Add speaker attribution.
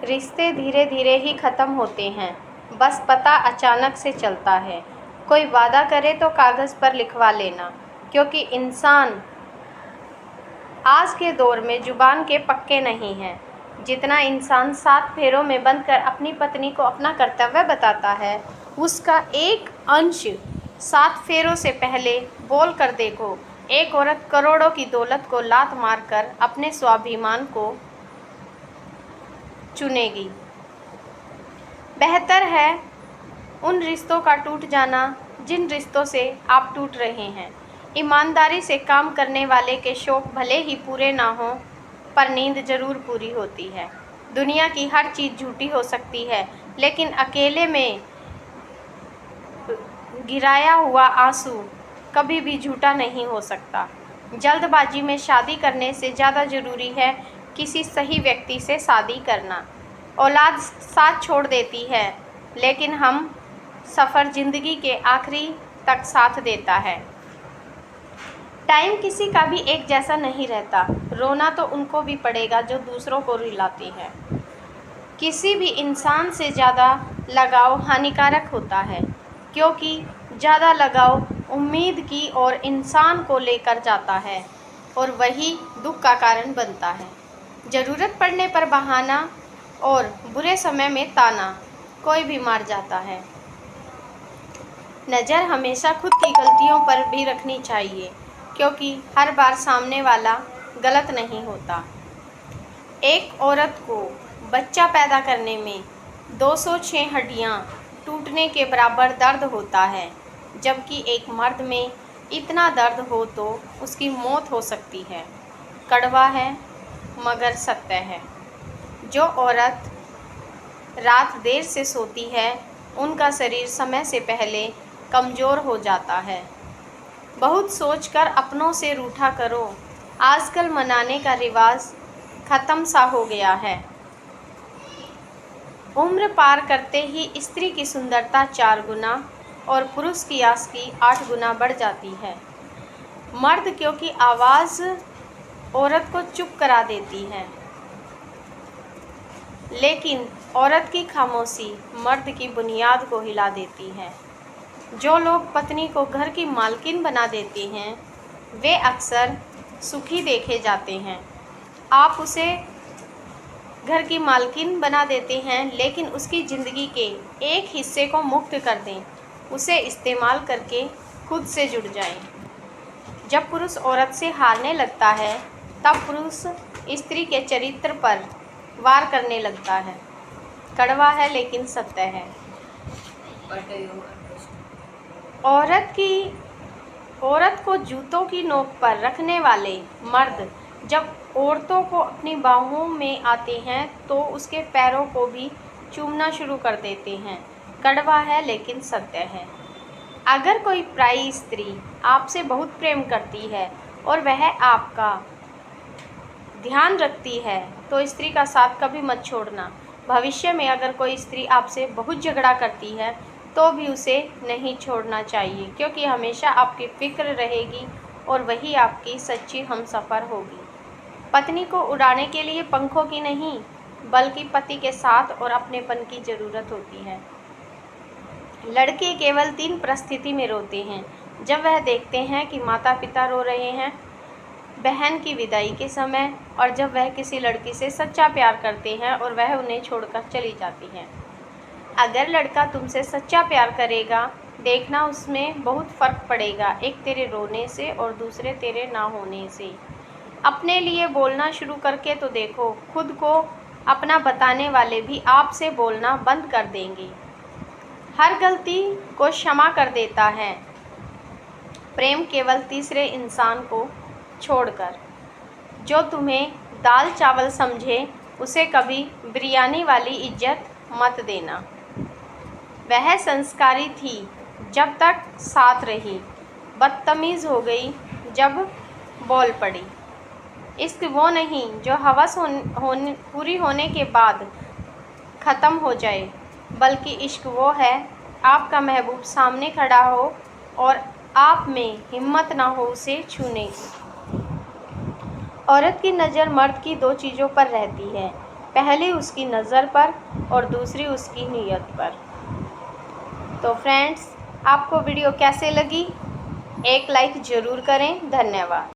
Speaker 1: रिश्ते धीरे धीरे ही ख़त्म होते हैं, बस पता अचानक से चलता है। कोई वादा करे तो कागज़ पर लिखवा लेना, क्योंकि इंसान आज के दौर में ज़ुबान के पक्के नहीं हैं। जितना इंसान 7 फेरों में बंद कर अपनी पत्नी को अपना कर्तव्य बताता है, उसका एक अंश 7 फेरों से पहले बोल कर देखो। एक औरत करोड़ों की दौलत को लात मारकर अपने स्वाभिमान को चुनेगी। बेहतर है उन रिश्तों का टूट जाना जिन रिश्तों से आप टूट रहे हैं। ईमानदारी से काम करने वाले के शौक भले ही पूरे ना हों, पर नींद ज़रूर पूरी होती है। दुनिया की हर चीज़ झूठी हो सकती है, लेकिन अकेले में गिराया हुआ आंसू कभी भी झूठा नहीं हो सकता। जल्दबाजी में शादी करने से ज़्यादा ज़रूरी है किसी सही व्यक्ति से शादी करना। औलाद साथ छोड़ देती है, लेकिन हम सफ़र ज़िंदगी के आखिरी तक साथ देता है। टाइम किसी का भी एक जैसा नहीं रहता। रोना तो उनको भी पड़ेगा जो दूसरों को रुलाते हैं। किसी भी इंसान से ज़्यादा लगाव हानिकारक होता है, क्योंकि ज़्यादा लगाव उम्मीद की और इंसान को लेकर जाता है, और वही दुख का कारण बनता है। ज़रूरत पड़ने पर बहाना और बुरे समय में ताना कोई भी मार जाता है। नज़र हमेशा खुद की गलतियों पर भी रखनी चाहिए, क्योंकि हर बार सामने वाला गलत नहीं होता। एक औरत को बच्चा पैदा करने में 206 हड्डियाँ टूटने के बराबर दर्द होता है, जबकि एक मर्द में इतना दर्द हो तो उसकी मौत हो सकती है। कड़वा है मगर सत्य है। जो औरत रात देर से सोती है, उनका शरीर समय से पहले कमज़ोर हो जाता है। बहुत सोचकर अपनों से रूठा करो। आजकल मनाने का रिवाज ख़त्म सा हो गया है। उम्र पार करते ही स्त्री की सुंदरता 4 गुना और पुरुष की आशिकी 8 गुना बढ़ जाती है। मर्द क्योंकि आवाज़ औरत को चुप करा देती है, लेकिन औरत की खामोशी मर्द की बुनियाद को हिला देती है। जो लोग पत्नी को घर की मालकिन बना देते हैं, वे अक्सर सुखी देखे जाते हैं। आप उसे घर की मालकिन बना देते हैं, लेकिन उसकी ज़िंदगी के एक हिस्से को मुक्त कर दें। उसे इस्तेमाल करके खुद से जुड़ जाएं। जब पुरुष औरत से हारने लगता है, तब पुरुष स्त्री के चरित्र पर वार करने लगता है। कड़वा है लेकिन सत्य है। औरत को जूतों की नोक पर रखने वाले मर्द जब औरतों को अपनी बाहों में आते हैं, तो उसके पैरों को भी चूमना शुरू कर देते हैं। कड़वा है लेकिन सत्य है। अगर कोई पराई स्त्री आपसे बहुत प्रेम करती है और वह आपका ध्यान रखती है, तो स्त्री का साथ कभी मत छोड़ना। भविष्य में अगर कोई स्त्री आपसे बहुत झगड़ा करती है, तो भी उसे नहीं छोड़ना चाहिए, क्योंकि हमेशा आपकी फ़िक्र रहेगी और वही आपकी सच्ची हमसफ़र होगी। पत्नी को उड़ाने के लिए पंखों की नहीं, बल्कि पति के साथ और अपनेपन की ज़रूरत होती है। लड़के केवल 3 परिस्थिति में रोते हैं: जब वह देखते हैं कि माता पिता रो रहे हैं, बहन की विदाई के समय, और जब वह किसी लड़की से सच्चा प्यार करते हैं और वह उन्हें छोड़कर चली जाती है। अगर लड़का तुमसे सच्चा प्यार करेगा, देखना उसमें बहुत फ़र्क पड़ेगा, एक तेरे रोने से और दूसरे तेरे ना होने से। अपने लिए बोलना शुरू करके तो देखो, खुद को अपना बताने वाले भी आपसे बोलना बंद कर देंगे। हर गलती को क्षमा कर देता है प्रेम, केवल तीसरे इंसान को छोड़कर। जो तुम्हें दाल चावल समझे, उसे कभी बिरयानी वाली इज्जत मत देना। वह संस्कारी थी जब तक साथ रही, बदतमीज़ हो गई जब बोल पड़ी। इश्क वो नहीं जो हवस पूरी होने के बाद ख़त्म हो जाए, बल्कि इश्क वो है आपका महबूब सामने खड़ा हो और आप में हिम्मत ना हो उसे छूने की। औरत की नज़र मर्द की 2 चीज़ों पर रहती है: पहली उसकी नज़र पर और दूसरी उसकी नीयत पर। तो फ्रेंड्स, आपको वीडियो कैसे लगी? एक लाइक ज़रूर करें। धन्यवाद।